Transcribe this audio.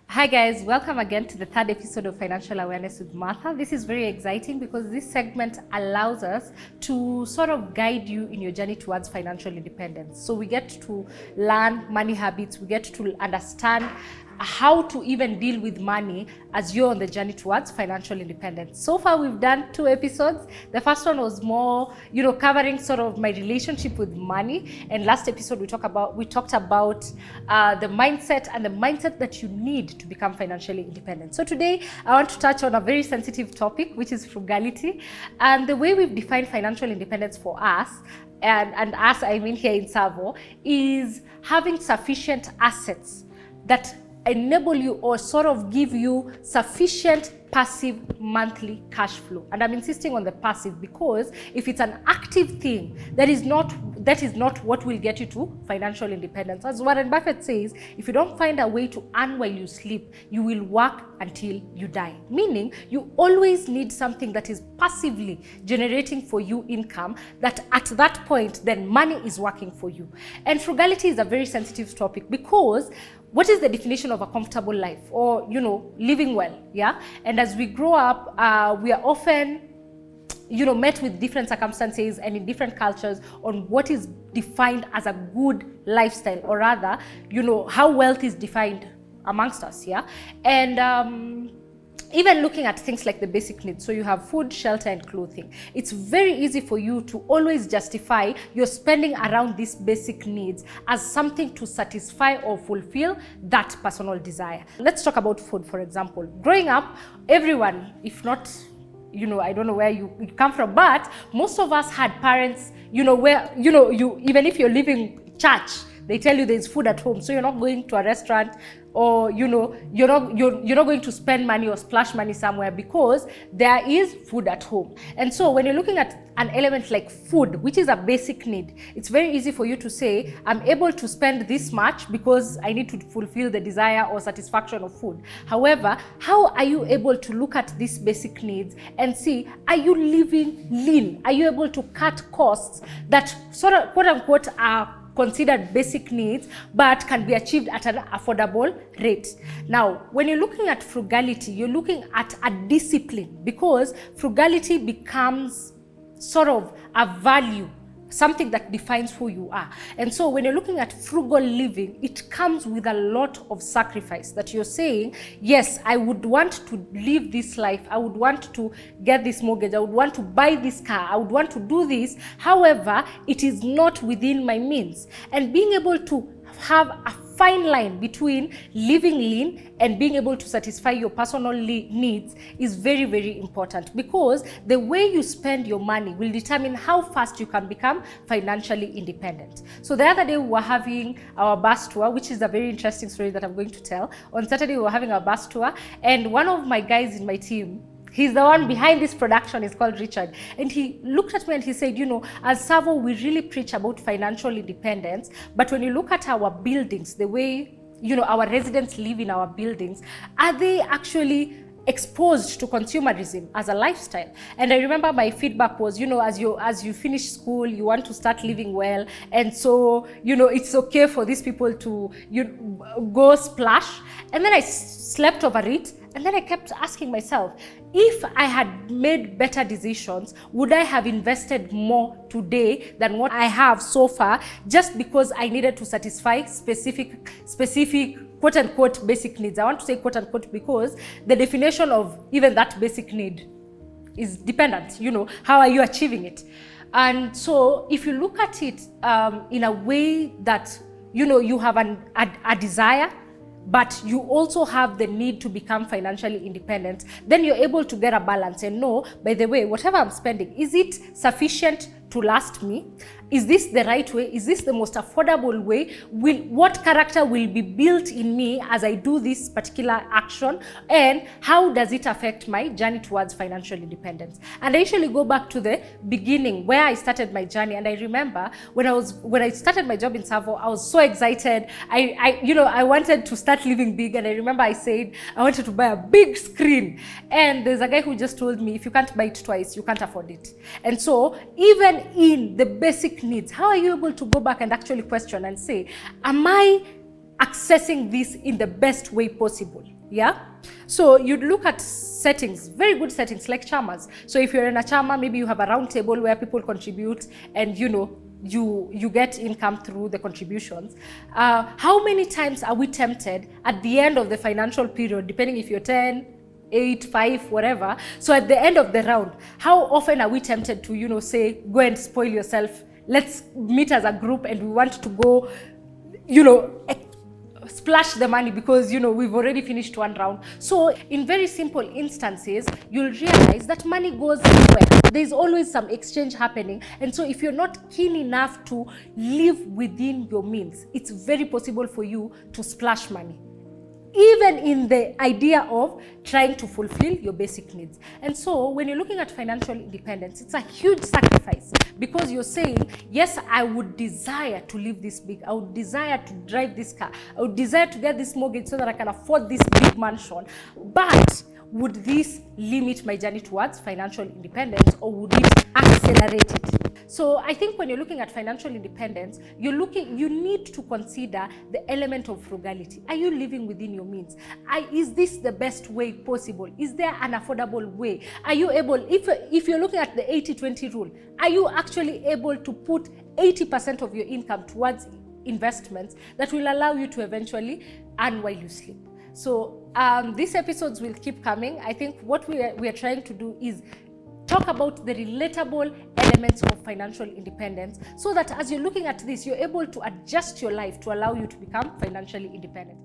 Hi guys, welcome again to the third episode of Financial Awareness with Martha. This is very exciting because this segment allows us to sort of guide you in your journey towards financial independence. So we get to learn money habits, we get to understand how to even deal with money as you're on the journey towards financial independence. So far we've done 2 episodes. The first one was more, covering sort of my relationship with money, and last episode we talked about the mindset and the mindset that you need to become financially independent. So today I want to touch on a very sensitive topic, which is frugality, and the way we've defined financial independence for us, and us I mean here in TSAVO, is having sufficient assets that enable you or sort of give you sufficient passive monthly cash flow. And I'm insisting on the passive because if it's an active thing, that is not what will get you to financial independence. As Warren Buffett says, if you don't find a way to earn while you sleep, you will work until you die. Meaning you always need something that is passively generating for you income, that at that point then money is working for you. And frugality is a very sensitive topic because what is the definition of a comfortable life, or living well? Yeah. And as we grow up, we are often met with different circumstances and in different cultures on what is defined as a good lifestyle, or rather how wealth is defined amongst us. Yeah. And even looking at things like the basic needs, so you have food, shelter, and clothing. It's very easy for you to always justify your spending around these basic needs as something to satisfy or fulfill that personal desire. Let's talk about food, for example. Growing up, everyone, if not, I don't know where you come from, but most of us had parents, where, even if you're living church, they tell you there's food at home, so you're not going to a restaurant, or you're not going to spend money or splash money somewhere because there is food at home. And so when you're looking at an element like food, which is a basic need, it's very easy for you to say, I'm able to spend this much because I need to fulfill the desire or satisfaction of food. However, how are you able to look at these basic needs and see, are you living lean? Are you able to cut costs that sort of quote unquote are considered basic needs but can be achieved at an affordable rate? Now, when you're looking at frugality, you're looking at a discipline, because frugality becomes sort of a value, something that defines who you are. And so when you're looking at frugal living, it comes with a lot of sacrifice, that you're saying, yes, I would want to live this life, I would want to get this mortgage, I would want to buy this car, I would want to do this. However, it is not within my means. And being able to have a fine line between living lean and being able to satisfy your personal needs is very, very important, because the way you spend your money will determine how fast you can become financially independent. So the other day we were having our bus tour, which is a very interesting story that I'm going to tell. On Saturday we were having our bus tour, and one of my guys in my team, he's the one behind this production, is called Richard. And he looked at me and he said, as TSAVO, we really preach about financial independence, but when you look at our buildings, the way, our residents live in our buildings, are they actually exposed to consumerism as a lifestyle? And I remember my feedback was, as you finish school, you want to start living well, and so it's okay for these people to go splash. And then I slept over it, and then I kept asking myself, if I had made better decisions, would I have invested more today than what I have so far, just because I needed to satisfy specific quote unquote basic needs? I want to say quote unquote because the definition of even that basic need is dependent. How are you achieving it? And so if you look at it in a way that you have a desire, but you also have the need to become financially independent, then you're able to get a balance and know, by the way, whatever I'm spending, is it sufficient to last me? Is this the right way? Is this the most affordable way? What character will be built in me as I do this particular action? And how does it affect my journey towards financial independence? And I usually go back to the beginning where I started my journey. And I remember when I started my job in TSAVO, I was so excited. I wanted to start living big. And I remember I said, I wanted to buy a big screen. And there's a guy who just told me, if you can't buy it twice, you can't afford it. And so even in the basic needs, how are you able to go back and actually question and say, am I accessing this in the best way possible? Yeah, so you'd look at settings, very good settings like chamas. So if you're in a chama, maybe you have a round table where people contribute, and you get income through the contributions. How many times are we tempted at the end of the financial period, depending if you're 10, 8, 5, whatever. So at the end of the round, how often are we tempted to, say, go and spoil yourself? Let's meet as a group and we want to go, splash the money because we've already finished one round. So in very simple instances, you'll realize that money goes everywhere. There's always some exchange happening, and so if you're not keen enough to live within your means, it's very possible for you to splash money, even in the idea of trying to fulfill your basic needs. And so when you're looking at financial independence, it's a huge sacrifice, because you're saying, yes, I would desire to live this big, I would desire to drive this car, I would desire to get this mortgage so that I can afford this big mansion, but would this limit my journey towards financial independence, or would it accelerate it? So I think when you're looking at financial independence, you need to consider the element of frugality. Are you living within your means? Is this the best way possible? Is there an affordable way? Are you able, if you're looking at the 80-20 rule, are you actually able to put 80% of your income towards investments that will allow you to eventually earn while you sleep? So these episodes will keep coming. I think what we are trying to do is talk about the relatable elements of financial independence, so that as you're looking at this, you're able to adjust your life to allow you to become financially independent.